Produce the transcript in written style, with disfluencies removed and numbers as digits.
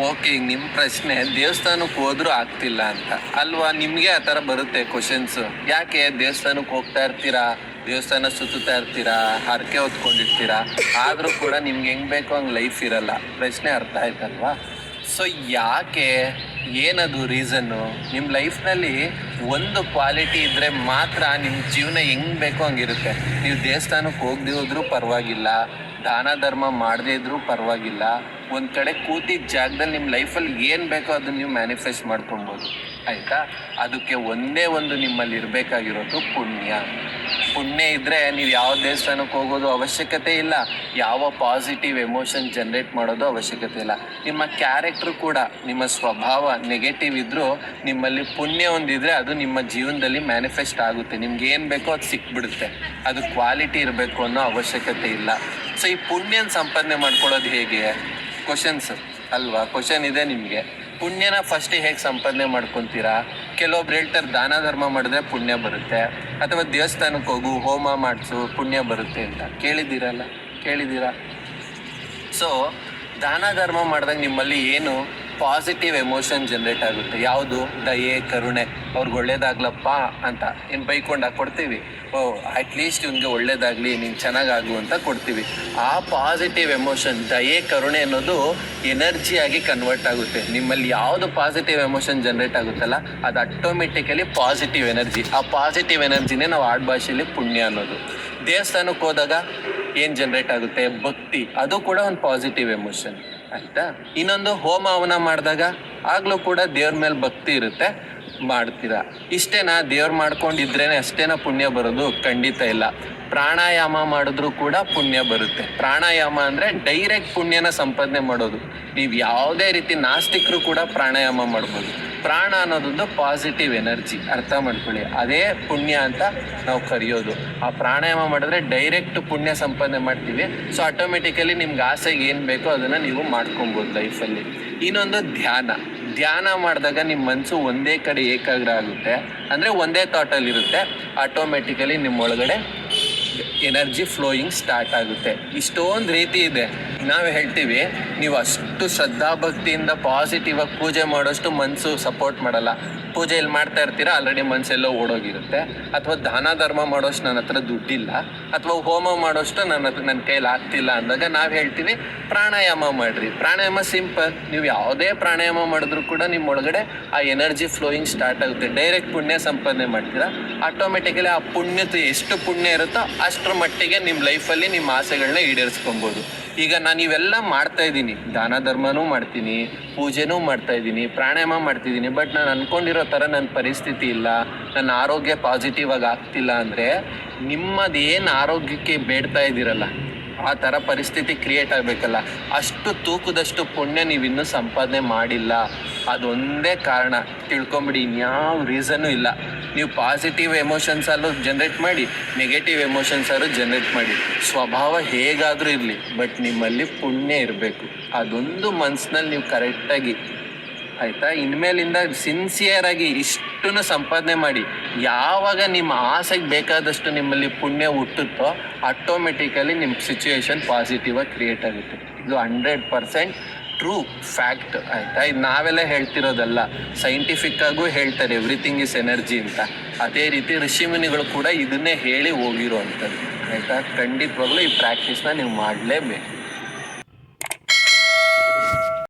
Okay, ಈಗ ನಿಮ್ಮ ಪ್ರಶ್ನೆ ದೇವಸ್ಥಾನಕ್ಕೆ ಹೋದ್ರೂ ಆಗ್ತಿಲ್ಲ ಅಂತ ಅಲ್ವಾ? ನಿಮಗೆ ಆ ಥರ ಬರುತ್ತೆ ಕ್ವಶನ್ಸ್. ಯಾಕೆ ದೇವಸ್ಥಾನಕ್ಕೆ ಹೋಗ್ತಾ ಇರ್ತೀರಾ, ದೇವಸ್ಥಾನ ಸುತ್ತಾ ಇರ್ತೀರಾ, ಹರಕೆ ಹೊತ್ಕೊಂಡಿರ್ತೀರಾ, ಆದರೂ ಕೂಡ ನಿಮ್ಗೆ ಹೆಂಗೆ ಬೇಕೋ ಹಂಗೆ ಲೈಫ್ ಇರಲ್ಲ? ಪ್ರಶ್ನೆ ಅರ್ಥ ಆಯ್ತಲ್ವಾ? ಸೊ ಯಾಕೆ, ಏನದು ರೀಸನ್ನು? ನಿಮ್ಮ ಲೈಫ್ನಲ್ಲಿ ಒಂದು ಕ್ವಾಲಿಟಿ ಇದ್ದರೆ ಮಾತ್ರ ನಿಮ್ಮ ಜೀವನ ಹೆಂಗೆ ಬೇಕೋ ಹಂಗಿರುತ್ತೆ. ನೀವು ದೇವಸ್ಥಾನಕ್ಕೆ ಹೋಗದೆ ಹೋದ್ರೂ ಪರವಾಗಿಲ್ಲ, ದಾನ ಧರ್ಮ ಮಾಡದೇ ಇದ್ರೂ ಪರವಾಗಿಲ್ಲ, ಒಂದು ಕಡೆ ಕೂತಿದ್ದ ಜಾಗದಲ್ಲಿ ನಿಮ್ಮ ಲೈಫಲ್ಲಿ ಏನು ಬೇಕೋ ಅದನ್ನು ನೀವು ಮ್ಯಾನಿಫೆಸ್ಟ್ ಮಾಡ್ಕೊಬೋದು. ಆಯಿತಾ? ಅದಕ್ಕೆ ಒಂದೇ ಒಂದು ನಿಮ್ಮಲ್ಲಿ ಇರಬೇಕಾಗಿರೋದು ಪುಣ್ಯ. ಪುಣ್ಯ ಇದ್ದರೆ ನೀವು ಯಾವ ದೇವಸ್ಥಾನಕ್ಕೆ ಹೋಗೋದು ಅವಶ್ಯಕತೆ ಇಲ್ಲ, ಯಾವ ಪಾಸಿಟಿವ್ ಎಮೋಷನ್ ಜನ್ರೇಟ್ ಮಾಡೋದು ಅವಶ್ಯಕತೆ ಇಲ್ಲ. ನಿಮ್ಮ ಕ್ಯಾರೆಕ್ಟ್ರು ಕೂಡ, ನಿಮ್ಮ ಸ್ವಭಾವ ನೆಗೆಟಿವ್ ಇದ್ದರೂ ನಿಮ್ಮಲ್ಲಿ ಪುಣ್ಯ ಒಂದಿದ್ರೆ ಅದು ನಿಮ್ಮ ಜೀವನದಲ್ಲಿ ಮ್ಯಾನಿಫೆಸ್ಟ್ ಆಗುತ್ತೆ. ನಿಮ್ಗೆ ಏನು ಬೇಕೋ ಅದು ಸಿಕ್ಬಿಡುತ್ತೆ. ಅದು ಕ್ವಾಲಿಟಿ ಇರಬೇಕು ಅನ್ನೋ ಅವಶ್ಯಕತೆ ಇಲ್ಲ. ಸೊ ಈ ಪುಣ್ಯನ ಸಂಪಾದನೆ ಮಾಡ್ಕೊಳ್ಳೋದು ಹೇಗೆ? ಕ್ವಶನ್ಸ್ ಅಲ್ವಾ? ಕ್ವಶನ್ ಇದೆ ನಿಮಗೆ. ಪುಣ್ಯನ ಫಸ್ಟಿಗೆ ಹೇಗೆ ಸಂಪಾದನೆ ಮಾಡ್ಕೊತೀರಾ? ಕೆಲವೊಬ್ರು ಹೇಳ್ತಾರೆ ದಾನ ಧರ್ಮ ಮಾಡಿದ್ರೆ ಪುಣ್ಯ ಬರುತ್ತೆ, ಅಥವಾ ದೇವಸ್ಥಾನಕ್ಕೆ ಹೋಗು, ಹೋಮ ಮಾಡಿಸು, ಪುಣ್ಯ ಬರುತ್ತೆ ಅಂತ. ಕೇಳಿದ್ದೀರಾ? ಸೊ ದಾನ ಧರ್ಮ ಮಾಡಿದಾಗ ನಿಮ್ಮಲ್ಲಿ ಏನು ಪಾಸಿಟಿವ್ ಎಮೋಷನ್ ಜನ್ರೇಟ್ ಆಗುತ್ತೆ. ಯಾವುದು? ದಯೆ, ಕರುಣೆ. ಅವ್ರಿಗೆ ಒಳ್ಳೇದಾಗ್ಲಪ್ಪ ಅಂತ ಏನು ಬೈಕೊಂಡಾಗ ಕೊಡ್ತೀವಿ. ಅಟ್ಲೀಸ್ಟ್ ಇವ್ನಿಗೆ ಒಳ್ಳೇದಾಗಲಿ, ನೀನು ಚೆನ್ನಾಗಾಗು ಅಂತ ಕೊಡ್ತೀವಿ. ಆ ಪಾಸಿಟಿವ್ ಎಮೋಷನ್, ದಯೆ, ಕರುಣೆ ಅನ್ನೋದು ಎನರ್ಜಿಯಾಗಿ ಕನ್ವರ್ಟ್ ಆಗುತ್ತೆ. ನಿಮ್ಮಲ್ಲಿ ಯಾವುದು ಪಾಸಿಟಿವ್ ಎಮೋಷನ್ ಜನ್ರೇಟ್ ಆಗುತ್ತಲ್ಲ ಅದು ಆಟೋಮೆಟಿಕಲಿ ಪಾಸಿಟಿವ್ ಎನರ್ಜಿ. ಆ ಪಾಸಿಟಿವ್ ಎನರ್ಜಿನೇ ನಾವು ಆಡ್ ಭಾಷೆಯಲ್ಲಿ ಪುಣ್ಯ ಅನ್ನೋದು. ದೇವಸ್ಥಾನಕ್ಕೆ ಹೋದಾಗ ಏನು ಜನ್ರೇಟ್ ಆಗುತ್ತೆ? ಭಕ್ತಿ. ಅದು ಕೂಡ ಒಂದು ಪಾಸಿಟಿವ್ ಎಮೋಷನ್. ಆಯಿತಾ? ಇನ್ನೊಂದು ಹೋಮ ಹವನ ಮಾಡಿದಾಗ ಆಗಲೂ ಕೂಡ ದೇವ್ರ ಮೇಲೆ ಭಕ್ತಿ ಇರುತ್ತೆ, ಮಾಡ್ತೀರಾ. ಇಷ್ಟೇನಾ? ದೇವ್ರು ಮಾಡ್ಕೊಂಡಿದ್ರೇನೆ ಅಷ್ಟೇನಾ ಪುಣ್ಯ ಬರೋದು? ಖಂಡಿತ ಇಲ್ಲ. ಪ್ರಾಣಾಯಾಮ ಮಾಡಿದ್ರೂ ಕೂಡ ಪುಣ್ಯ ಬರುತ್ತೆ. ಪ್ರಾಣಾಯಾಮ ಅಂದರೆ ಡೈರೆಕ್ಟ್ ಪುಣ್ಯನ ಸಂಪಾದನೆ ಮಾಡೋದು. ನೀವು ಯಾವುದೇ ರೀತಿ ನಾಸ್ತಿಕರು ಕೂಡ ಪ್ರಾಣಾಯಾಮ ಮಾಡ್ಬೋದು. ಪ್ರಾಣ ಅನ್ನೋದೊಂದು ಪಾಸಿಟಿವ್ ಎನರ್ಜಿ, ಅರ್ಥ ಮಾಡ್ಕೊಳ್ಳಿ. ಅದೇ ಪುಣ್ಯ ಅಂತ ನಾವು ಕರೆಯೋದು. ಆ ಪ್ರಾಣಾಯಾಮ ಮಾಡಿದ್ರೆ ಡೈರೆಕ್ಟ್ ಪುಣ್ಯ ಸಂಪಾದನೆ ಮಾಡ್ತೀವಿ. ಸೊ ಆಟೋಮೆಟಿಕಲಿ ನಿಮ್ಗೆ ಆಸೆಗೆ ಏನು ಬೇಕೋ ಅದನ್ನು ನೀವು ಮಾಡ್ಕೊಬೋದು ಲೈಫಲ್ಲಿ. ಇನ್ನೊಂದು ಧ್ಯಾನ ಮಾಡಿದಾಗ ನಿಮ್ಮ ಮನಸ್ಸು ಒಂದೇ ಕಡೆ ಏಕಾಗ್ರ ಆಗುತ್ತೆ, ಅಂದರೆ ಒಂದೇ ಥಾಟಲ್ಲಿರುತ್ತೆ. ಆಟೋಮೆಟಿಕಲಿ ನಿಮ್ಮೊಳಗಡೆ ಎನರ್ಜಿ ಫ್ಲೋಯಿಂಗ್ ಸ್ಟಾರ್ಟ್ ಆಗುತ್ತೆ. ಇಷ್ಟೊಂದು ರೀತಿ ಇದೆ. ನಾವು ಹೇಳ್ತೀವಿ ನೀವು ಅಷ್ಟು ಶ್ರದ್ಧಾಭಕ್ತಿಯಿಂದ ಪಾಸಿಟಿವ್ ಆಗಿ ಪೂಜೆ ಮಾಡೋಷ್ಟು ಮನಸ್ಸು ಸಪೋರ್ಟ್ ಮಾಡಲ್ಲ. ಪೂಜೆ ಇಲ್ಲಿ ಮಾಡ್ತಾ ಇರ್ತೀರಾ, ಆಲ್ರೆಡಿ ಮನಸ್ಸೆಲ್ಲೋ ಓಡೋಗಿರುತ್ತೆ. ಅಥವಾ ದಾನ ಧರ್ಮ ಮಾಡೋಷ್ಟು ನನ್ನ ಹತ್ರ ದುಡ್ಡಿಲ್ಲ, ಅಥವಾ ಹೋಮ ಮಾಡೋಷ್ಟು ನನ್ನ ಕೈಲಿ ಆಗ್ತಿಲ್ಲ ಅಂದಾಗ ನಾವು ಹೇಳ್ತೀವಿ ಪ್ರಾಣಾಯಾಮ ಮಾಡಿರಿ. ಪ್ರಾಣಾಯಾಮ ಸಿಂಪಲ್. ನೀವು ಯಾವುದೇ ಪ್ರಾಣಾಯಾಮ ಮಾಡಿದ್ರು ಕೂಡ ನಿಮ್ಮ ಒಳಗಡೆ ಆ ಎನರ್ಜಿ ಫ್ಲೋಯಿಂಗ್ ಸ್ಟಾರ್ಟ್ ಆಗುತ್ತೆ. ಡೈರೆಕ್ಟ್ ಪುಣ್ಯ ಸಂಪಾದನೆ ಮಾಡ್ತೀರಾ. ಆಟೋಮೆಟಿಕಲಿ ಆ ಪುಣ್ಯದ ಎಷ್ಟು ಪುಣ್ಯ ಇರುತ್ತೋ ಅಷ್ಟರ ಮಟ್ಟಿಗೆ ನಿಮ್ಮ ಲೈಫಲ್ಲಿ ನಿಮ್ಮ ಆಸೆಗಳನ್ನ ಈಡೇರಿಸ್ಕೊಬೋದು. ಈಗ ನಾನು ಇವೆಲ್ಲ ಮಾಡ್ತಾ ಇದ್ದೀನಿ, ದಾನ ಧರ್ಮನೂ ಮಾಡ್ತೀನಿ, ಪೂಜೆನೂ ಮಾಡ್ತಾ ಇದ್ದೀನಿ, ಪ್ರಾಣಾಯಾಮ ಮಾಡ್ತಿದ್ದೀನಿ. ಬಟ್ ನಾನು ಅಂದ್ಕೊಂಡಿರೋ ಥರ ನನ್ನ ಪರಿಸ್ಥಿತಿ ಇಲ್ಲ, ನನ್ನ ಆರೋಗ್ಯ ಪಾಸಿಟಿವ್ ಆಗಿ ಆಗ್ತಿಲ್ಲ ಅಂದರೆ ನಿಮ್ಮದು ಏನು ಆರೋಗ್ಯಕ್ಕೆ ಬೇಡ್ತಾ ಇದ್ದೀರಲ್ಲ ಆ ಥರ ಪರಿಸ್ಥಿತಿ ಕ್ರಿಯೇಟ್ ಆಗಬೇಕಲ್ಲ. ಅಷ್ಟು ತೂಕದಷ್ಟು ಪುಣ್ಯ ನೀವಿನ್ನೂ ಸಂಪಾದನೆ ಮಾಡಿಲ್ಲ. ಅದೊಂದೇ ಕಾರಣ. ತಿಳ್ಕೊಂಬಿಡಿ, ಇನ್ಯಾವ ರೀಸನ್ನೂ ಇಲ್ಲ. ನೀವು ಪಾಸಿಟಿವ್ ಎಮೋಷನ್ಸಲ್ಲೂ ಜನ್ರೇಟ್ ಮಾಡಿ, ನೆಗೆಟಿವ್ ಎಮೋಷನ್ಸಲ್ಲೂ ಜನ್ರೇಟ್ ಮಾಡಿ. ಸ್ವಭಾವ ಹೇಗಾದರೂ ಇರಲಿ, ಬಟ್ ನಿಮ್ಮಲ್ಲಿ ಪುಣ್ಯ ಇರಬೇಕು. ಅದೊಂದು ಮನಸ್ಸಿನಲ್ಲಿ ನೀವು ಕರೆಕ್ಟಾಗಿ, ಆಯಿತಾ, ಇನ್ಮೇಲಿಂದ ಸಿನ್ಸಿಯರಾಗಿ ಇಷ್ಟನ್ನು ಸಂಪಾದನೆ ಮಾಡಿ. ಯಾವಾಗ ನಿಮ್ಮ ಆಸೆಗೆ ಬೇಕಾದಷ್ಟು ನಿಮ್ಮಲ್ಲಿ ಪುಣ್ಯ ಹುಟ್ಟುತ್ತೋ ಆಟೋಮೆಟಿಕಲಿ ನಿಮ್ಮ ಸಿಚುವೇಶನ್ ಪಾಸಿಟಿವ್ ಆಗಿ ಕ್ರಿಯೇಟ್ ಆಗುತ್ತೆ. ಇದು 100% ಟ್ರೂ ಫ್ಯಾಕ್ಟ್. ಆಯಿತಾ? ಇದು ನಾವೆಲ್ಲ ಹೇಳ್ತಿರೋದಲ್ಲ, ಸೈಂಟಿಫಿಕ್ ಆಗೂ ಹೇಳ್ತಾರೆ ಎವ್ರಿಥಿಂಗ್ ಇಸ್ ಎನರ್ಜಿ ಅಂತ. ಅದೇ ರೀತಿ ಋಷಿಮುನಿಗಳು ಕೂಡ ಇದನ್ನೇ ಹೇಳಿ ಹೋಗಿರೋ ಅಂಥದ್ದು. ಆಯಿತಾ? ಖಂಡಿತವಾಗ್ಲೂ ಈ ಪ್ರಾಕ್ಟೀಸ್ನ ನೀವು ಮಾಡಲೇಬೇಕು.